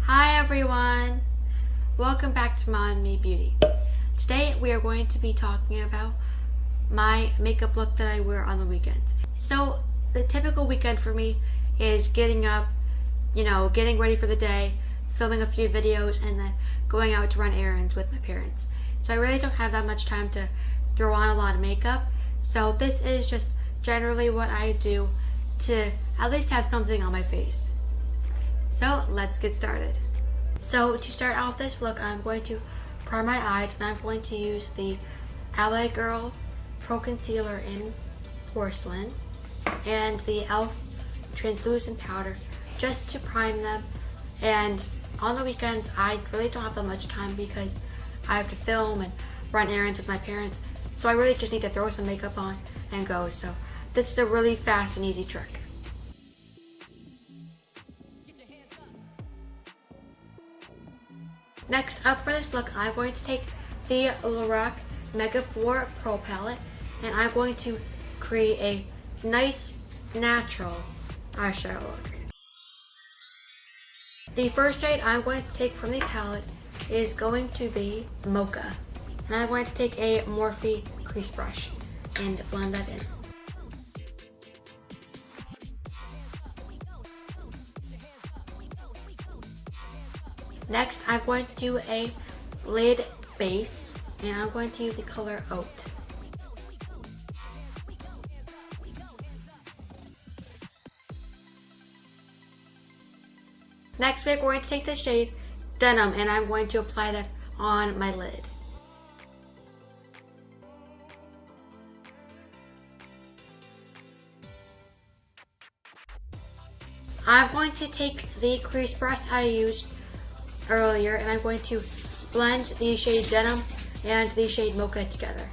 Hi everyone! Welcome back to MomNMeBeauty. Today we are going to be talking about my makeup look that I wear on the weekends. So the typical weekend for me is getting up, getting ready for the day, filming a few videos, and then going out to run errands with my parents. So I really don't have that much time to throw on a lot of makeup. So this is just generally what I do to at least have something on my face. So let's get started. So to start off this look, I'm going to prime my eyes, and I'm going to use the LA Girl Pro Concealer in Porcelain and the e.l.f. translucent powder just to prime them. And on the weekends I really don't have that much time because I have to film and run errands with my parents, so I really just need to throw some makeup on and go. So this is a really fast and easy trick. Next up for this look, I'm going to take the Lorac Mega 4 Pro Palette, and I'm going to create a nice, natural eyeshadow look. The first shade I'm going to take from the palette is going to be Mocha. And I'm going to take a Morphe crease brush and blend that in. Next, I'm going to do a lid base, and I'm going to use the color Oat. Next, we're going to take the shade Denim, and I'm going to apply that on my lid. I'm going to take the crease brush I used earlier, and I'm going to blend the shade Denim and the shade Mocha together.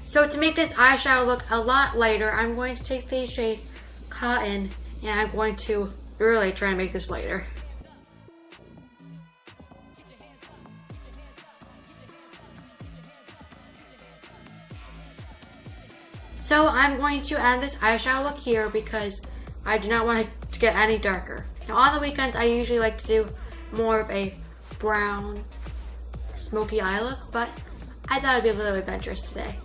So to make this eyeshadow look a lot lighter, I'm going to take the shade Cotton, and I'm going to really try and make this lighter. So I'm going to add this eyeshadow look here because I do not want it to get any darker. Now on the weekends I usually like to do more of a brown smoky eye look, but I thought it'd be a little adventurous today.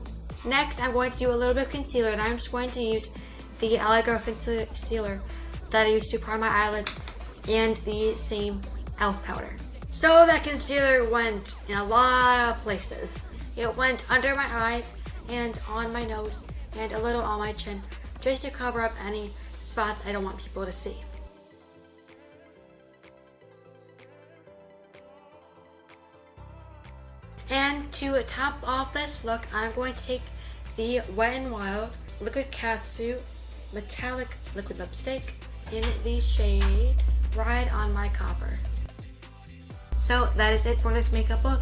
Next, I'm going to do a little bit of concealer, and I'm just going to use the LA Girl concealer that I used to prime my eyelids and the same e.l.f. powder. So that concealer went in a lot of places. It went under my eyes and on my nose and a little on my chin, just to cover up any spots I don't want people to see. And to top off this look, I'm going to take the Wet n Wild Liquid Catsuit Metallic Liquid Lipstick in the shade Ride on My Copper. So that is it for this makeup look.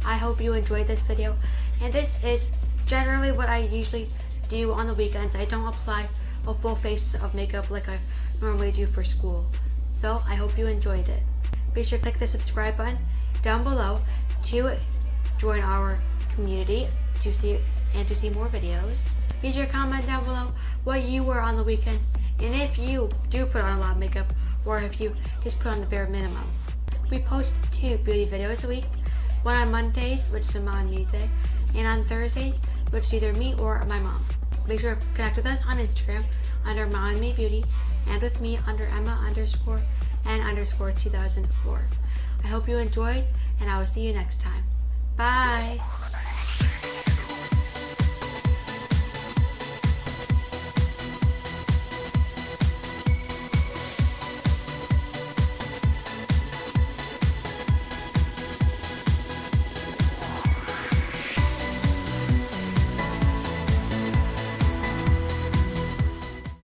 I hope you enjoyed this video, and this is generally what I usually do on the weekends. I don't apply a full face of makeup like I normally do for school. So I hope you enjoyed it. Be sure to click the subscribe button down below to join our community to see more videos. Be sure to comment down below what you wear on the weekends, and if you do put on a lot of makeup or if you just put on the bare minimum. We post 2 beauty videos a week, one on Mondays, which is a MomNMe day, and on Thursdays, which is either me or my mom. Make sure to connect with us on Instagram under MomNMeBeauty, and with me under Emma_N_2004. I hope you enjoyed, and I will see you next time. Bye!